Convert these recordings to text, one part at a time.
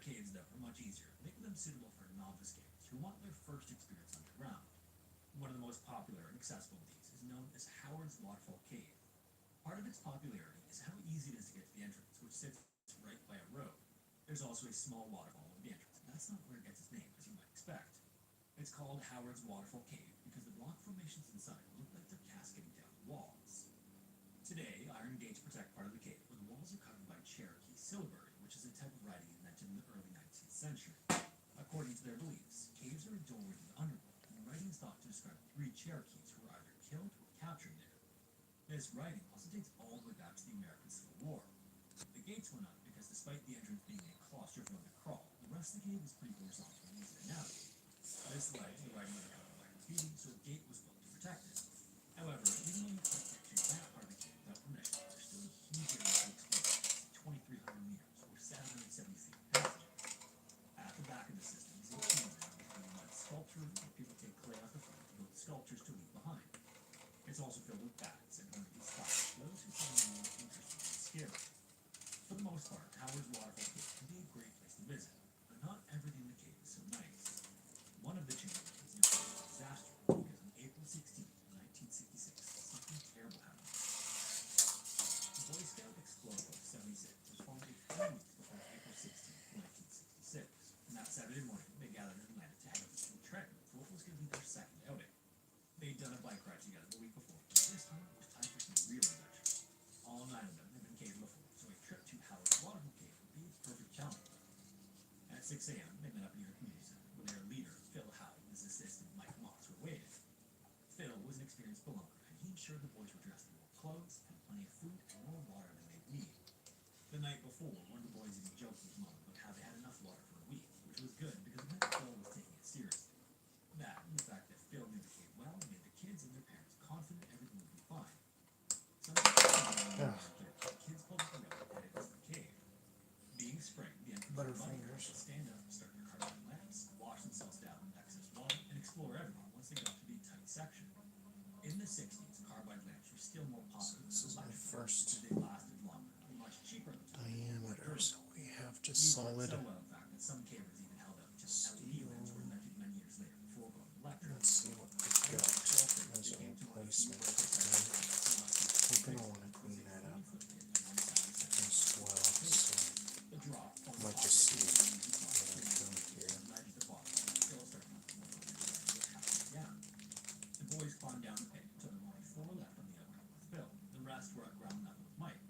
caves, though, are much easier, making them suitable for novice gamers who want their first experience underground. One of the most popular and accessible of these is known as Howard's Waterfall Cave. Part of its popularity is how easy it is to get to the entrance, which sits right by a road. There's also a small waterfall over the entrance, and that's not where it gets its name, as you might expect. It's called Howard's Waterfall Cave because the rock formations inside look like they're cascading down the walls. Today, iron gates protect part of the cave, where the walls are covered by Cherokee syllabary, which is a type of writing invented in the early 19th century. According to their beliefs, caves are a doorway to the underworld, and the writing is thought to describe three Cherokees who were either killed or captured there. This writing also dates all the way back to the American Civil War. The gates went up because despite the entrance being a claustrophobic crawl, the rest of the cave was pretty horizontal and easy to navigate. This led to the writing becoming black graffiti, so a gate was built to protect it. However, even though you can't get to that part of the cave without permission, there's still a huge area to explore. It's 2,300 meters, or 770 feet passage. At the back of the system is a key between mud sculpture, where people take clay off the floor to build sculptures to leave behind. It's also filled with bats and underneath spots for those who find the more interesting and scary. For the most part, Howard's Waterfall Cave can be a great place to visit, but not everything in the cave is so nice. One of the chambers is near a disaster because on April 16, 1966, something terrible happened. The Boy Scout Explorer 76 was formed a few weeks before April 16, 1966, and that Saturday morning they gathered in Atlanta to head up to Trenton for what was going to be their second outing. They'd done a bike ride together the week before, but this time it was time for some real adventure. All nine of them had been caving before, so a trip to Howard's Waterfall Cave would be a perfect challenge for them. At 6 a.m., they met up near the community center, where their leader, Phil Howe, and his assistant, Mike Moss, were waiting. Phil was an experienced spelunker, and he ensured the boys were dressed in warm clothes, had plenty of food, and more water than they'd need. The night before, one of the boys even joked with his mom about how they had enough water for a week, which was good because it meant Phil was taking it seriously. That, and the fact that Phil knew the cave well, made the kids and their parents confident everything would be fine. Sometimes the kids pulled up the road and headed into the cave. Being spring, the entrance was muddy, Butterfingers. would stand up, start their carbon lamps, wash themselves down in excess water, and explore everything once they got to the tight section. In the 60s, carbide lamps were still more popular than This is my electric first because they lasted longer and were much cheaper at the time. diameter, so we have just These worked solid so well, in fact, that some cavers even held out until LED lamps were invented many years later before going electric. Let's see what we've got as a replacement. I'm gonna want to clean that up as well, so I might just see what I've done here. The boys climbed down the pit until there were only four left on the outcome with Phil. The rest were at ground level with Mike.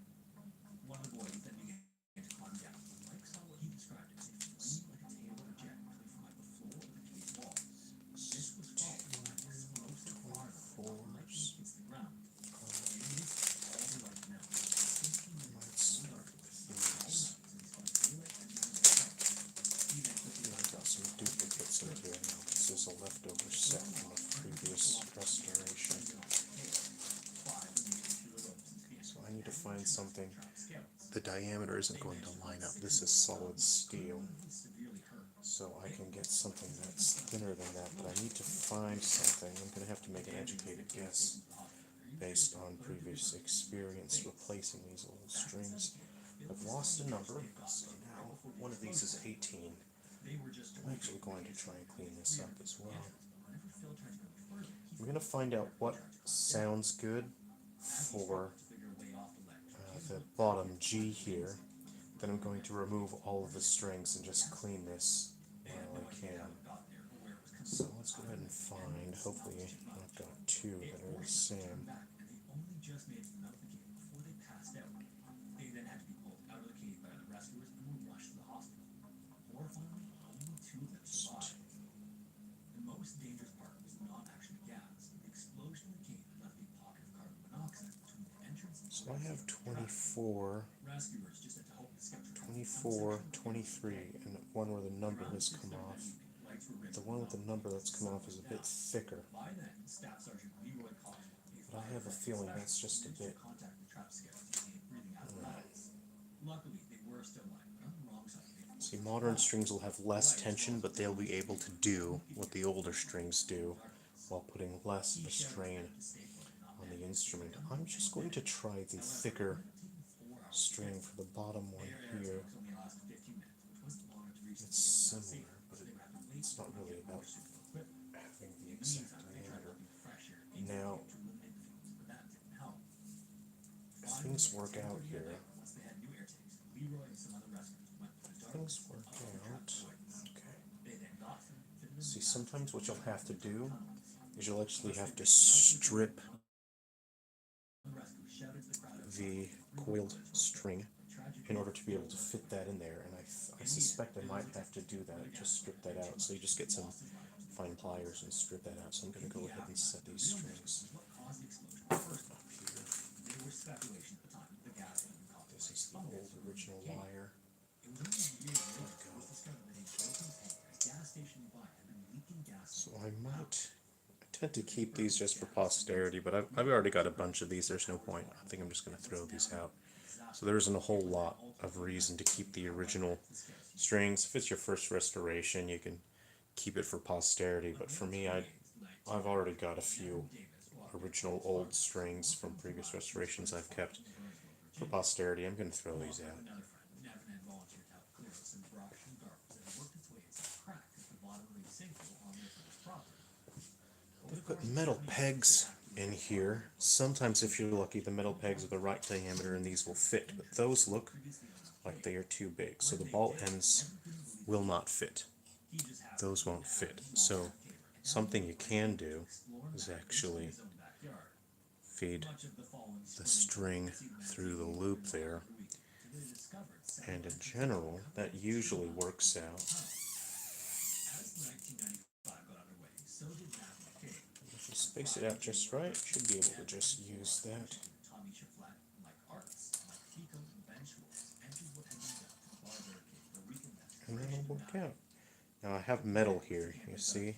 One of the boys then began to climb down, but Mike saw what he described as a flame like a tail of a jet coming from like the floor of the cave wall. This was followed by an explosive fire that lightning hits the ground. It is all the light now. Might start with these. I've got some duplicates in here now. This is a leftover set from a previous restoration. So I need to find something. The diameter isn't going to line up. This is solid steel. So I can get something that's thinner than that, but I need to find something. I'm going to have to make an educated guess based on previous experience replacing these old strings. I've lost a number, so now one of these is 18. I'm actually going to try and clean this up as well. I'm going to find out what sounds good for the bottom G here. Then I'm going to remove all of the strings and just clean this while I can. So let's go ahead and find, hopefully I've got two that are the same. They then had to be pulled out of the cave by the rescuers and were rushed to the hospital. Horrifyingly, only two of them survived. The most dangerous part was not actually gas. The explosion in the cave had left a pocket of carbon monoxide between the entrance and the So I have 24, rescuers just had to hope the scouts 24, 23, and one where the number has come off. The one with the number that's come off is a bit thicker, By then, Staff Sergeant Leroy Caution, but I have a feeling that's just a bit. contact the trap scouts using a breathing apparatus. Luckily, they were still alive, but on the wrong side of the See, modern strings will have less tension, but they'll be able to do what the older strings do while putting less of a strain on the instrument. I'm just going to try the thicker string for the bottom one here. It's similar, but it's not really about having the exact diameter. Now, if things work out here, okay. See, sometimes what you'll have to do is you'll actually have to strip the coiled string in order to be able to fit that in there, and I suspect I might have to do that, just strip that out. So you just get some fine pliers and strip that out. So I'm going to go ahead and set these strings up here. This is the old original wire. So I tend to keep these just for posterity, but I've already got a bunch of these. There's no point. I think I'm just going to throw these out. So there isn't a whole lot of reason to keep the original strings. If it's your first restoration, you can keep it for posterity, but for me, I've already got a few original old strings from previous restorations I've kept for posterity. I'm going to throw these out. I'm going to put metal pegs in here. Sometimes, if you're lucky, the metal pegs are the right diameter and these will fit, but those look like they are too big, so the ball ends will not fit. Those won't fit. So something you can do is actually feed the string through the loop there, and in general that usually works out. If you space it out just right, you should be able to just use that. And then it'll work out. Now I have metal here, you see.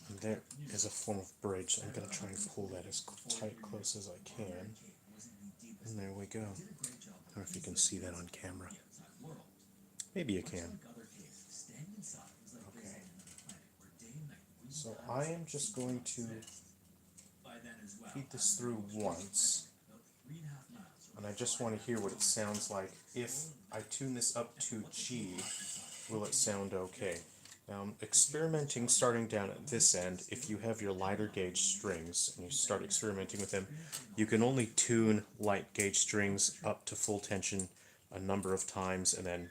And there is a form of bridge. I'm going to try and pull that as tight close as I can. And there we go. I don't know if you can see that on camera. Maybe you can. Okay. So I am just going to feed this through once. And I just want to hear what it sounds like. If I tune this up to G, will it sound okay? Now I'm experimenting starting down at this end. If you have your lighter gauge strings and you start experimenting with them, you can only tune light gauge strings up to full tension a number of times and then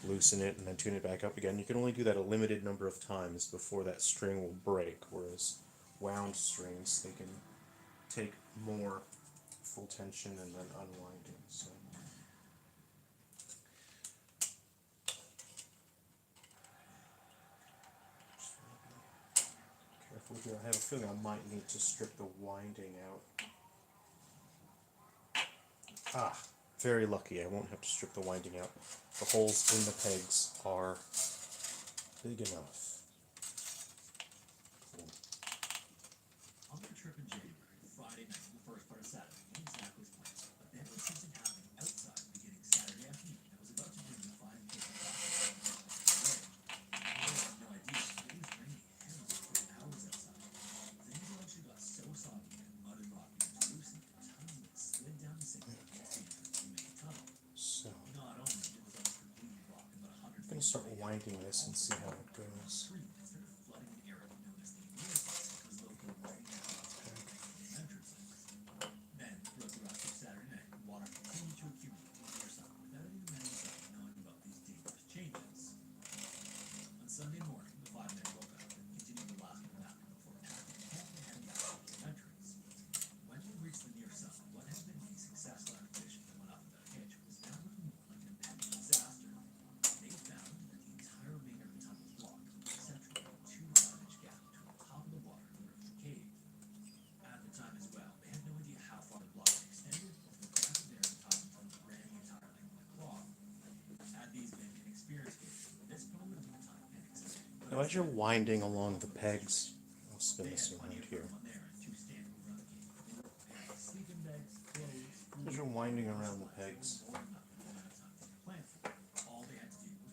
loosen it and then tune it back up again. You can only do that a limited number of times before that string will break, whereas wound strings, they can take more full tension and then unwinding. So careful here. I have a feeling I might need to strip the winding out. Ah, very lucky. I won't have to strip the winding out. The holes in the pegs are big enough. Cool. On their trip in January, Friday night and the first part of Saturday, Zach was playing, but then there was something happening outside beginning Saturday afternoon that was about to bring the fine kid back to the away. They had no idea it was raining heavily for hours outside. Things eventually got so soggy that mud and rock was loosened and tons of it slid down the sink to the main tunnel. So Not only did the tunnel completely block about 100 I'm going to start winding this and see how it goes. Sunday morning, the five men woke up and continued the last of the nap before packing the camp and heading out to the entrance. When they reached the near summit, what had been a successful expedition that went off without a hitch was now looking more like an impending disaster. They found that the entire remainder of the tunnel was blocked, except for a 2-5-inch gap between the top of the water and the roof of the cave. At the time as well, they had no idea how far the block extended or if the gap there at the top of the tunnel ran the entire length of the cloth. Had these been inexperienced cavers, this probably would have been a time and exciting. Now as you're winding along the pegs, I'll spin this around here. As you're winding around the pegs,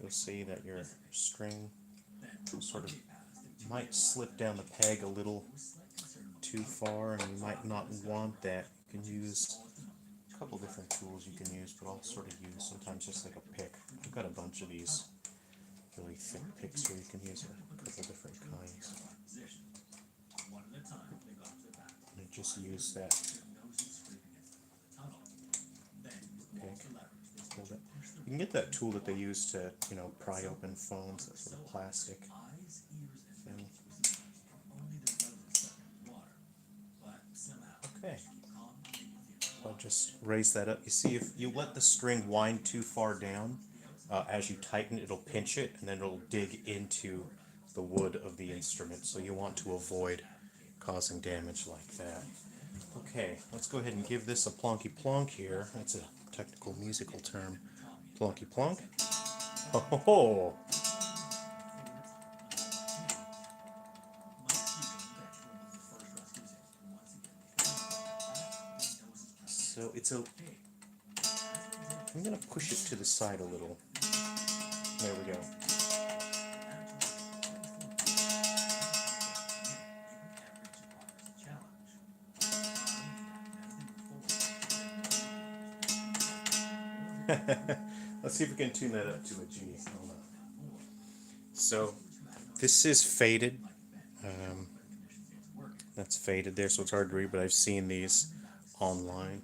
you'll see that your string sort of might slip down the peg a little too far, and you might not want that. You can use a couple different tools you can use, but I'll sort of use sometimes just like a pick. I've got a bunch of these really thick picks where you can use a couple different kinds. And I just use that pick. Hold it. You can get that tool that they use to, you know, pry open phones, that sort of plastic thing. Okay. I'll just raise that up. You see, if you let the string wind too far down, as you tighten, it'll pinch it, and then it'll dig into the wood of the instrument. So you want to avoid causing damage like that. Okay, let's go ahead and give this a plonky plonk here. That's a technical musical term. Plonky plonk. Ho ho ho! So it's a... I'm going to push it to the side a little. There we go. Let's see if we can tune that up to a G. Hold on. So this is faded. That's faded there, so it's hard to read, but I've seen these online.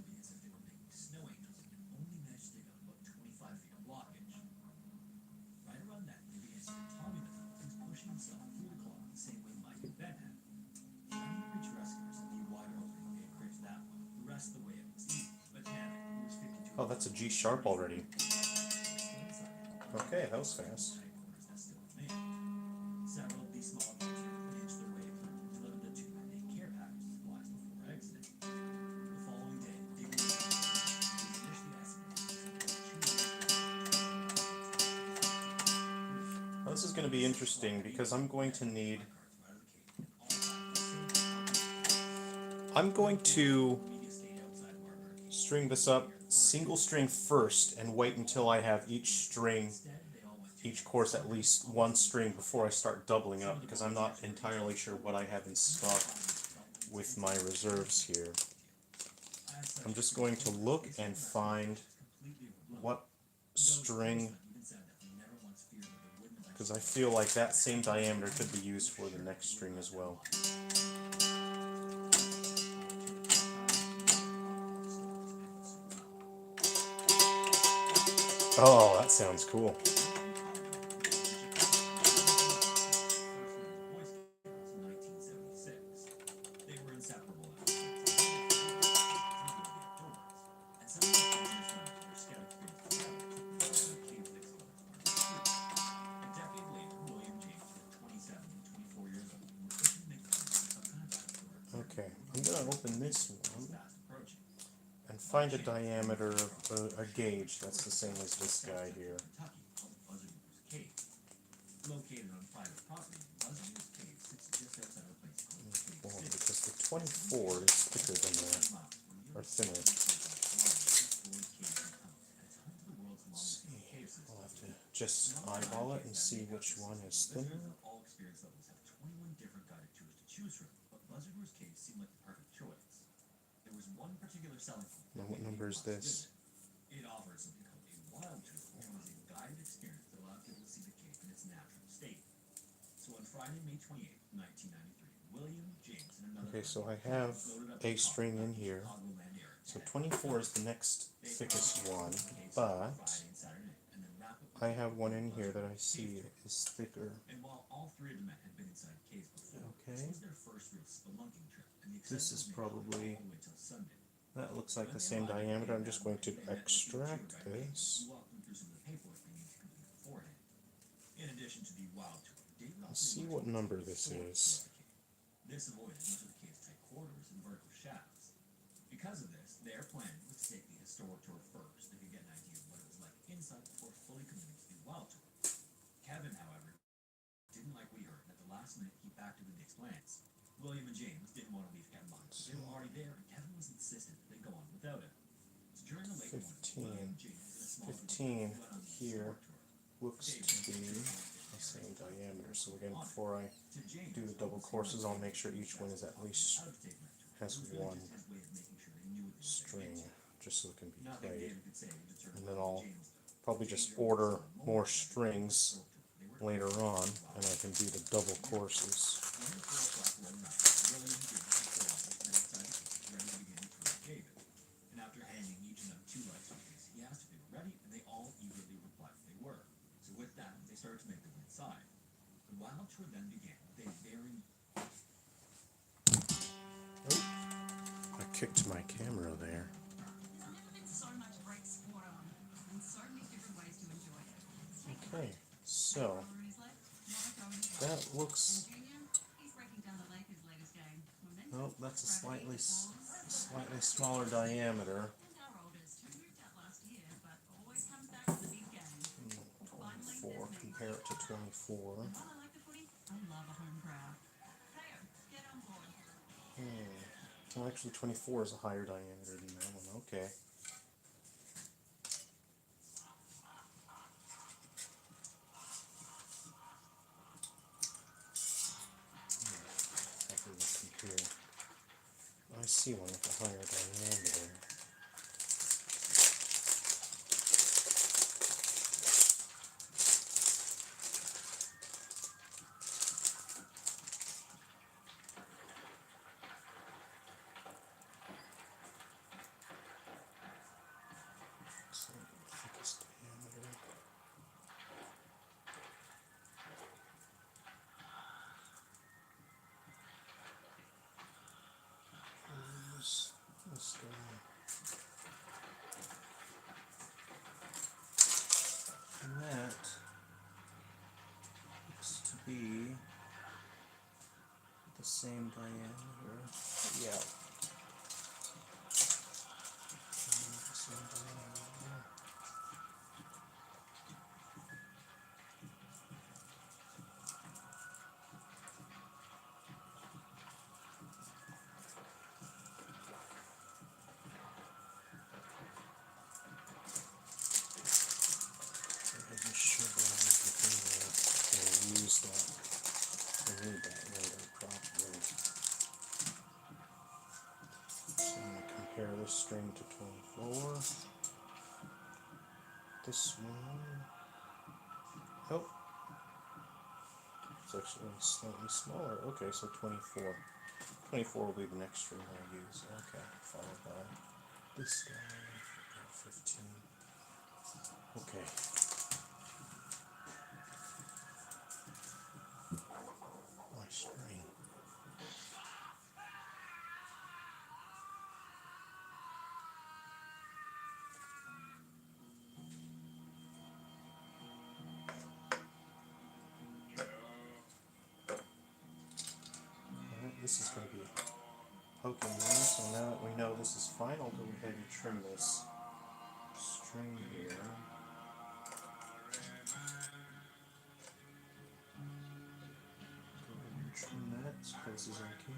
Oh, that's a G sharp already. Okay, that was fast. Now, this is going to be interesting because I'm going to string this up single string first and wait until I have each course at least one string before I start doubling up, because I'm not entirely sure what I have in stock with my reserves here. I'm just going to look and find what string, because I feel like that same diameter could be used for the next string as well. Oh, that sounds cool. Okay, I'm going to open this one and find a diameter of a gauge that's the same as this guy here. Because the 24 is thicker than that, or thinner. Let's see, I'll have to just eyeball it and see which one is thinner. Now, what number is this? It offers something called a wild tool, a guided experience that allows people to see the cave in its natural state. So on Friday, May 28th, 1993, William James and another... Okay, so I have a string in here. So 24 is the next thickest one, but I have one in here that I see is thicker. Okay. This is probably... That looks like the same diameter. I'm just going to extract this. Let's see what number this is. This avoided much of the cave's tight quarters and vertical shafts. Because of this, their plan was to take the historic tour first. They could get an idea of what it was like inside before fully committing to the wild tour. Kevin, however, didn't like what he heard, and at the last minute he backed away Nick's plans. William and James didn't want to leave Kevin behind. They were already there, and Kevin was insistent that they go on without him. So during the late morning, 15 here looks to be the same diameter. So again, before I do the double courses, I'll make sure each one is at least has one string, just just so it can be Nothing played. David could say would deter And then Will I'll and James, though. probably just Danger order was so more motivated strings they were later on, well. and I can do the double courses. When the 4 o'clock rolled around, Willie and James took their office and outside the cage, ready to begin the tour of David. And after handing each of them 2 light switches, he asked if they were ready, and they all eagerly replied that they were. So with that, they started to make their way inside. The wild tour then began with a very... I kicked my camera there. Okay, so that looks. Oh, that's a slightly smaller diameter. 24. Compare it to 24. Well, actually, 24 is a higher diameter than that one. Okay. I see one with a higher diameter. So, thickest diameter. This guy. And that looks to be the same diameter. Yeah. The same diameter. Use that. I need that later, probably. So I'm going to compare this string to 24. This one. Oh. It's actually slightly smaller. Okay, so 24. 24 will be the next string I'll use. Okay, followed by this guy. 15. Okay. My string. Alright, this is going to be poking in, so now that we know this is fine, I'll go ahead and trim this string here. Go ahead and trim that as close as I can.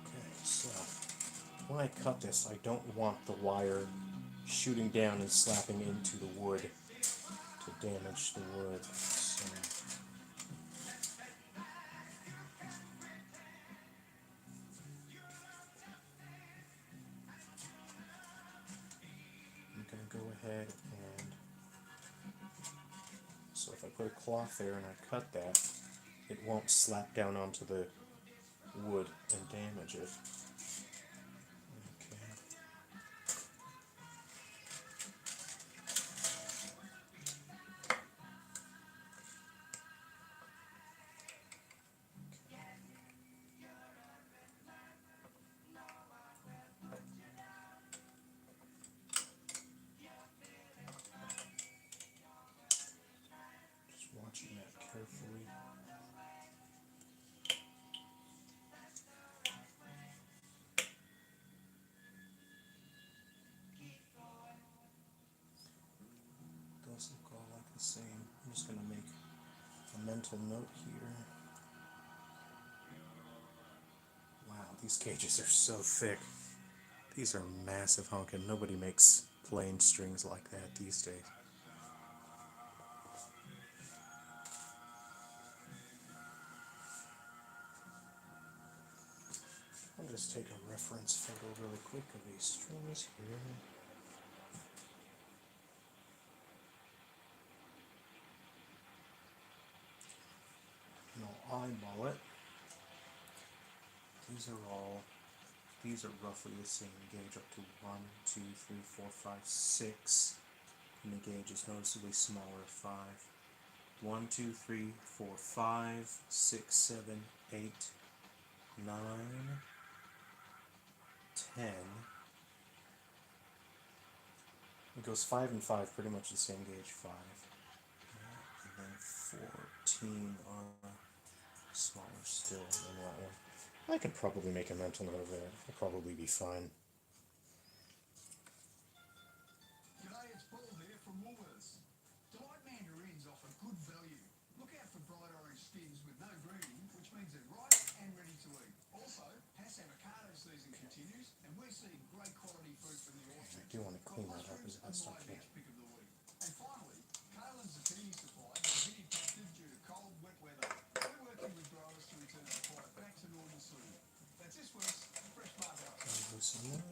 Okay, so when I cut this, I don't want the wire shooting down and slapping into the wood to damage the wood. So I'm going to go ahead and, so if I put a cloth there and I cut that, it won't slap down onto the wood and damage it. Okay. Just watching that carefully. Does look all like the same. I'm just going to make a mental note here. Wow, these cages are so thick. These are massive honkin'. Nobody makes plain strings like that these days. I'll just take a reference photo really quick of these strings here. And I'll eyeball it. These are roughly the same gauge up to 1, 2, 3, 4, 5, 6. And the gauge is noticeably smaller, 5. 1, 2, 3, 4, 5, 6, 7, 8, 9, 10. It goes 5 and 5, pretty much the same gauge, 5. And then 14 are smaller still than that one. I could probably make a mental note of that. I'll probably be fine. G'day, it's Paul here from Woolworths. Delight mandarins offer good value. Look out for bright orange skins with no greening, which means they're ripe and ready to eat. Also, Hass avocado season continues, and we're seeing great quality fruit from the orchard. I do want to clean that up as best I can. Pick of the week. And finally, kale and zucchini supply have been impacted due to cold, wet weather. We're working with growers to return supply back to normal soon. That's this week's Fresh Market Update. Loosen that.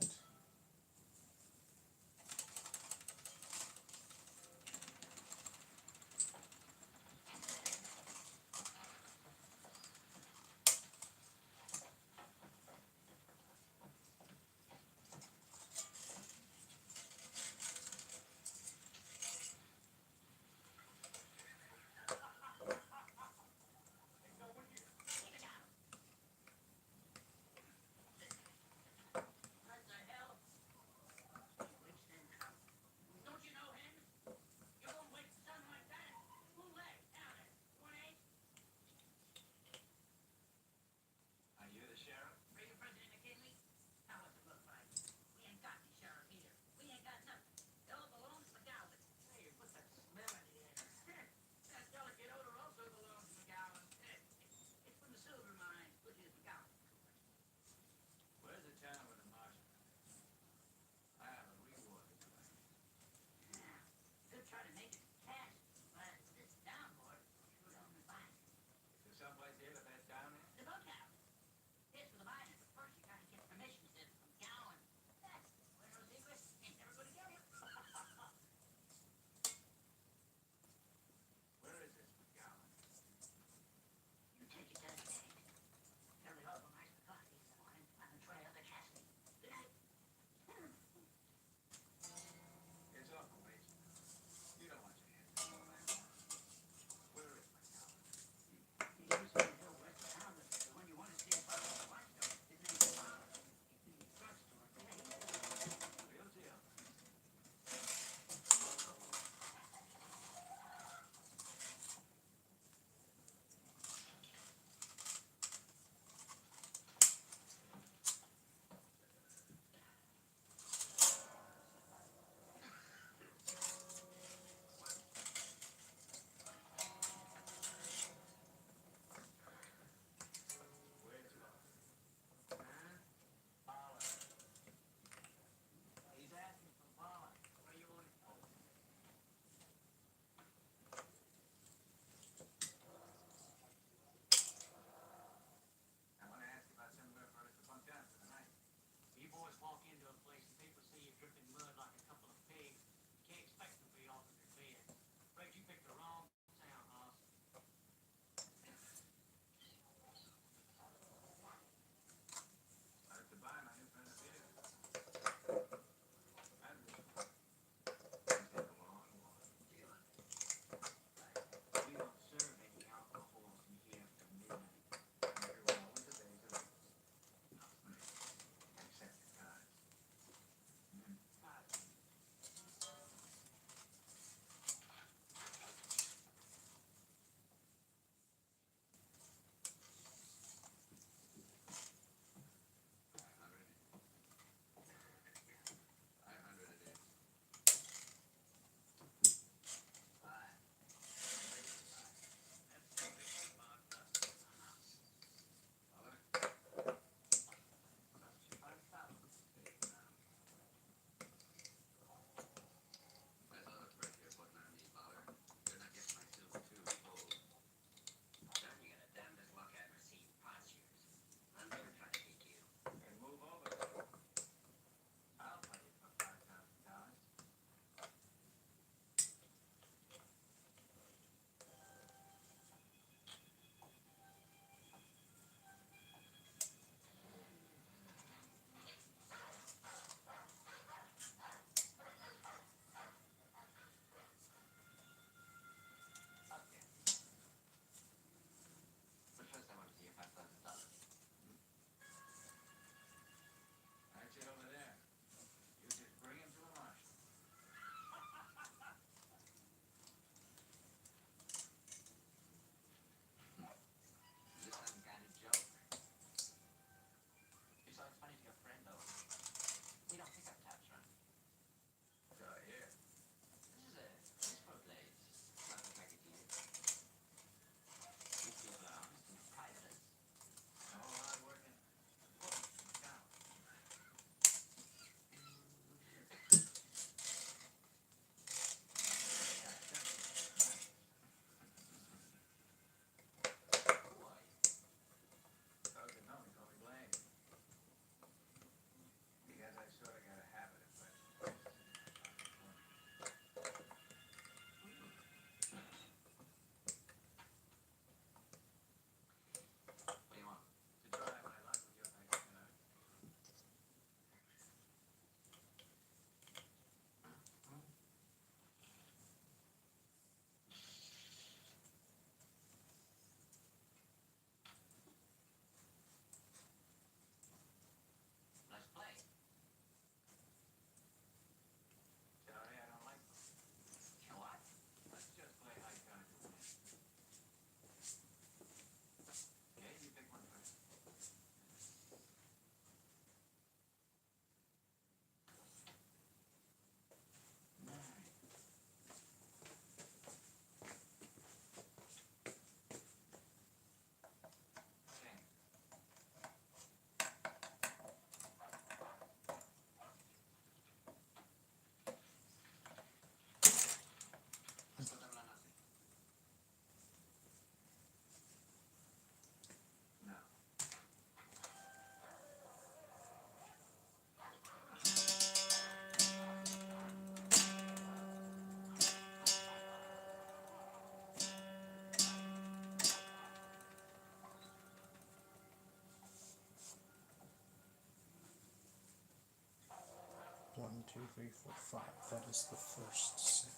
1, 2, 3, 4, 5. That is the first set.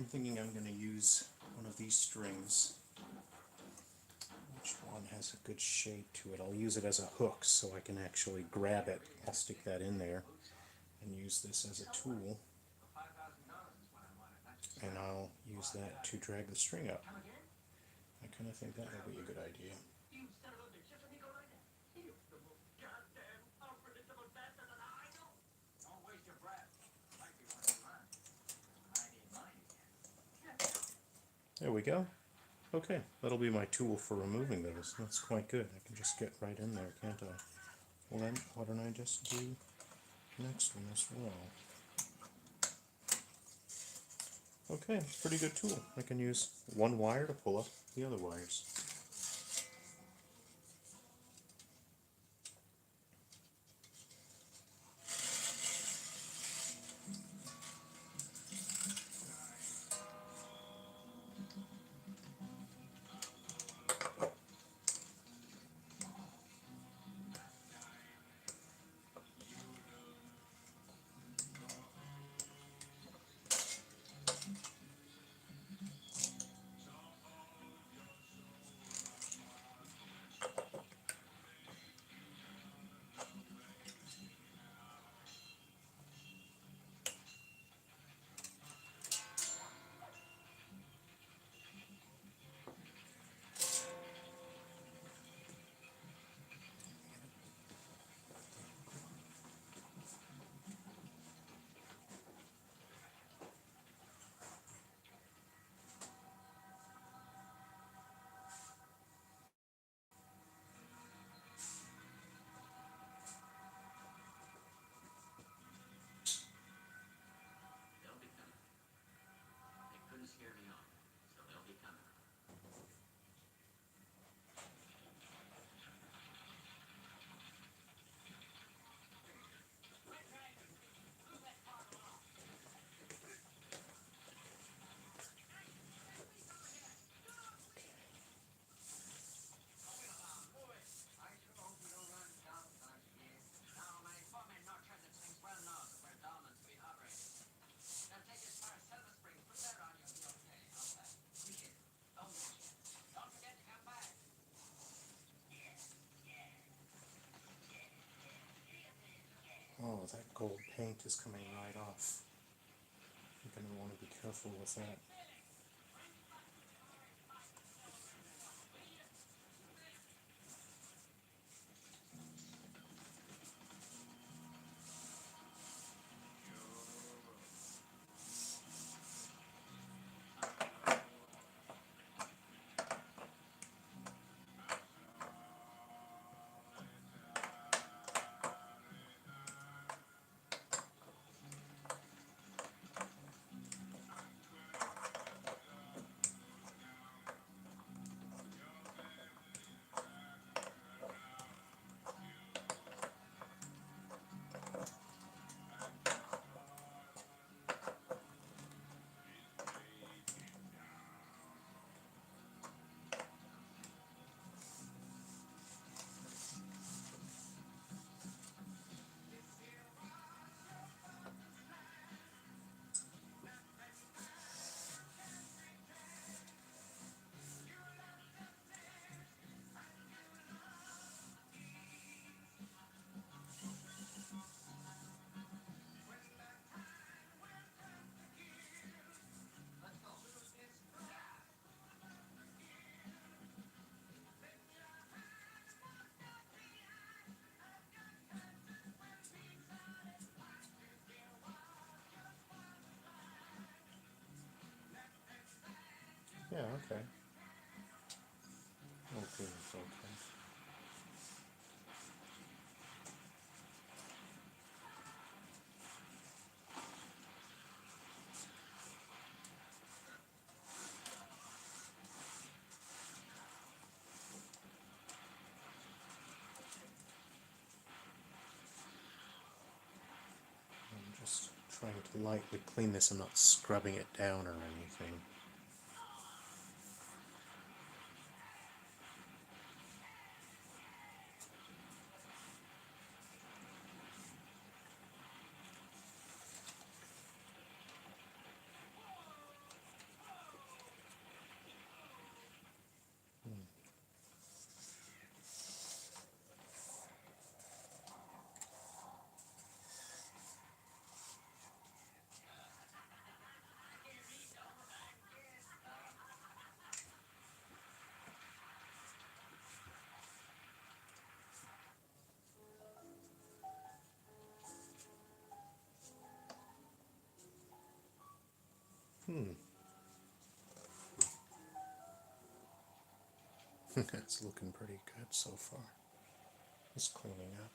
I'm thinking I'm going to use one of these strings. Which one has a good shape to it? I'll use it as a hook so I can actually grab it. I'll stick that in there and use this as a tool. And I'll use that to drag the string up. I kind of think that would be a good idea. There we go. Okay, that'll be my tool for removing those. That's quite good. I can just get right in there, can't I? Well then, why don't I just do the next one as well? Okay, pretty good tool. I can use one wire to pull up the other wires. Oh, that gold paint is coming right off. You're going to want to be careful with that. trying to lightly clean this. I'm not scrubbing it down or anything. It's looking pretty good so far. Just cleaning up.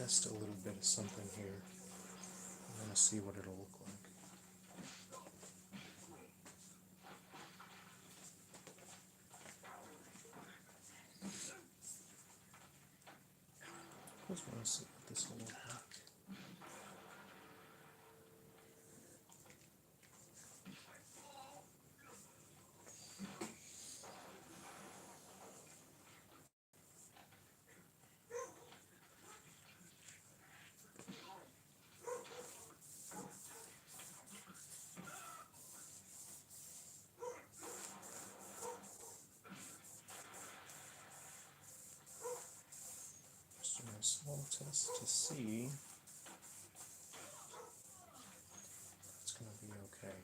test a little bit of something here. I want to see what it'll look like. I just want to see what this will look like. Just doing a small test to see if it's going to be okay.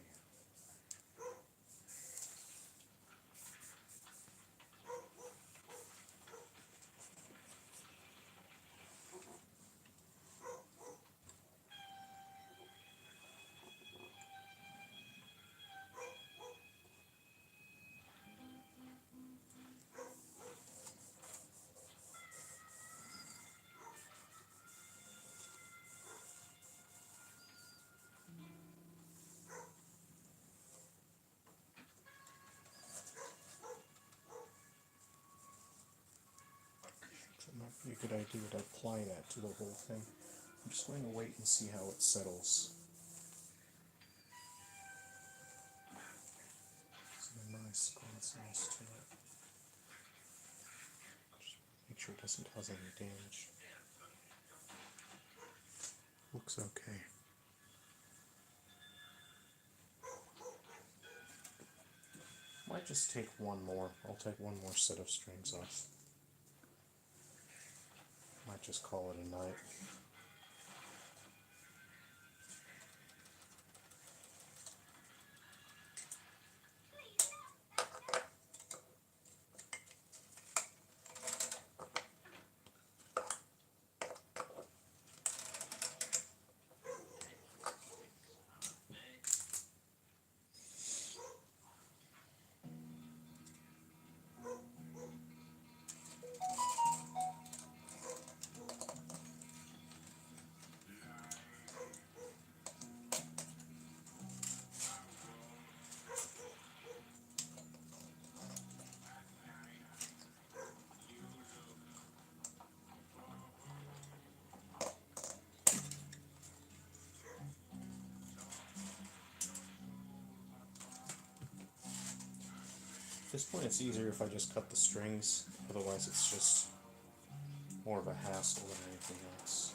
So it might be a good idea to apply that to the whole thing. I'm just going to wait and see how it settles. Some nice glossiness to it. Just make sure it doesn't cause any damage. Looks okay. Might just take one more. I'll take one more set of strings off. Might just call it a night. At this point it's easier if I just cut the strings, otherwise it's just more of a hassle than anything else.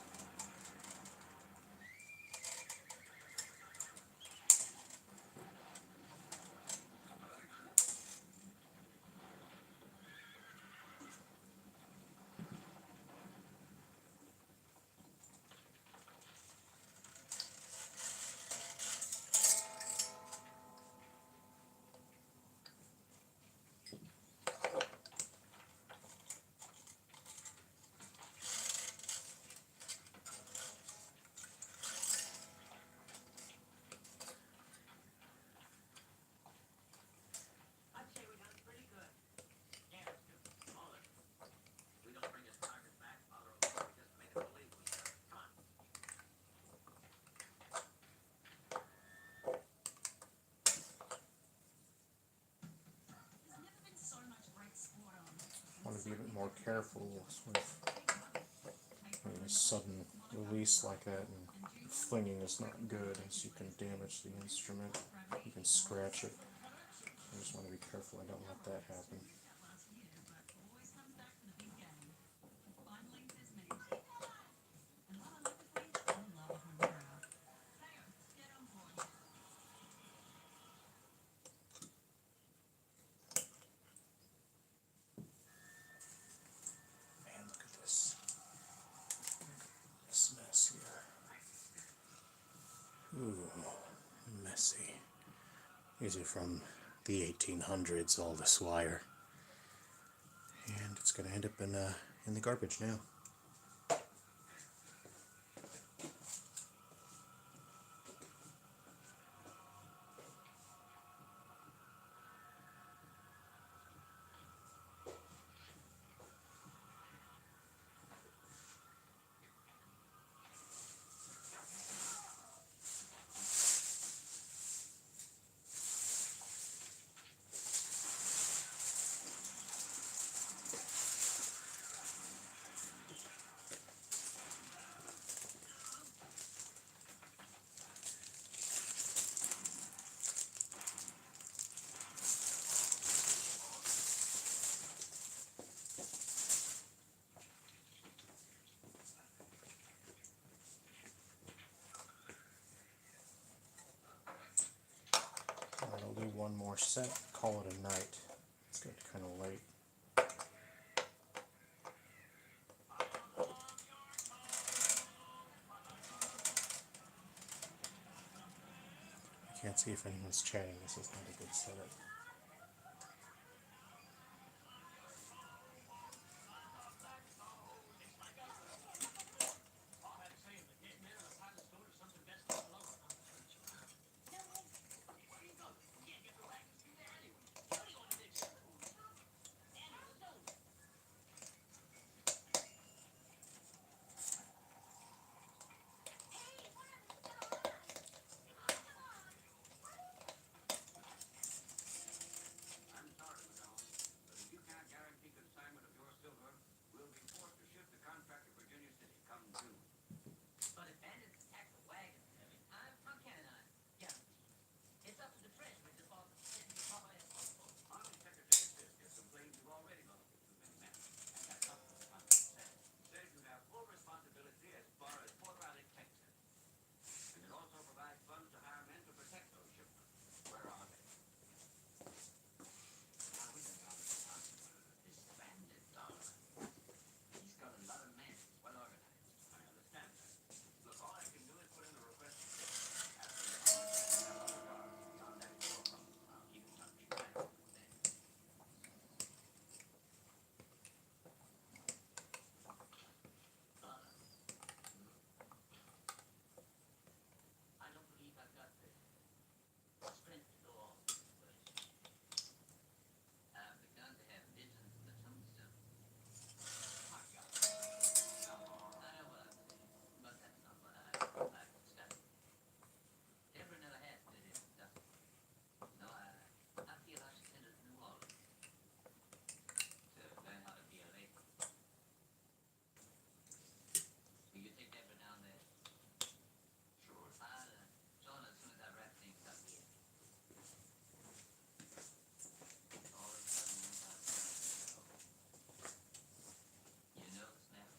I want to be a bit more careful with a sudden release like that, and flinging is not good as you can damage the instrument, you can scratch it. I just want to be careful I don't let that happen. Man, look at this. This mess here. Ooh, messy. These are from the 1800s, all this wire. And it's going to end up in the garbage now. we're set. Call it a night. It's getting kind of late. I can't see if anyone's chatting. This is not a good setup. I'm sorry, madame, but if you can't guarantee consignment of your silver, we'll be forced to ship the contract to Virginia City come June. But if bandits attack the wagon, how can I guarantee? It's up to the treasury to follow the Army Secretary Fisk has complained you've already lost too many men, and that's up to the contract says. Says you have full responsibility as far as Fort Riley, Texas. And it also provides funds to hire men to protect those shipments. Where are they? Now we don't know this bandit dog. He's got a lot of men, well organized. I understand that. Look, all I can do is put in a request to Fisk. Ask him to have other guards beyond that door. I'll keep in touch right over there. I don't believe I've got the strength to go all this way. I've begun to have visions of the tombstone. My God. I know what I'm saying, but that's not what I can study. Deborah never has been in dust. No, I feel I should send her to New Orleans to learn how to be a lady. Will you take Deborah down there? Sure. I'll join her as soon as I wrap things up here. All of a sudden, you know the smell?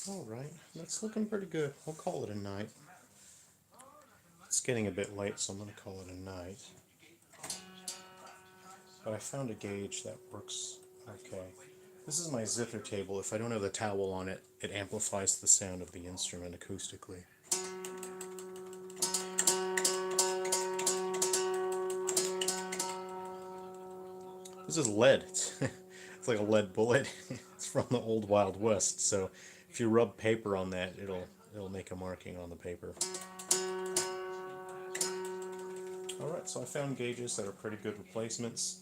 Alright, that's looking pretty good. We'll call it a night. It's getting a bit late, so I'm going to call it a night. But I found a gauge that works okay. This is my Zither table. If I don't have the towel on it, it amplifies the sound of the instrument acoustically. This is lead. It's like a lead bullet. It's from the old Wild West, so if you rub paper on that, it'll make a marking on the paper. Alright, so I found gauges that are pretty good replacements.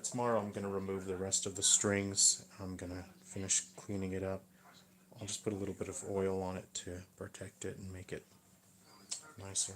Tomorrow I'm going to remove the rest of the strings. I'm going to finish cleaning it up. I'll just put a little bit of oil on it to protect it and make it nicer.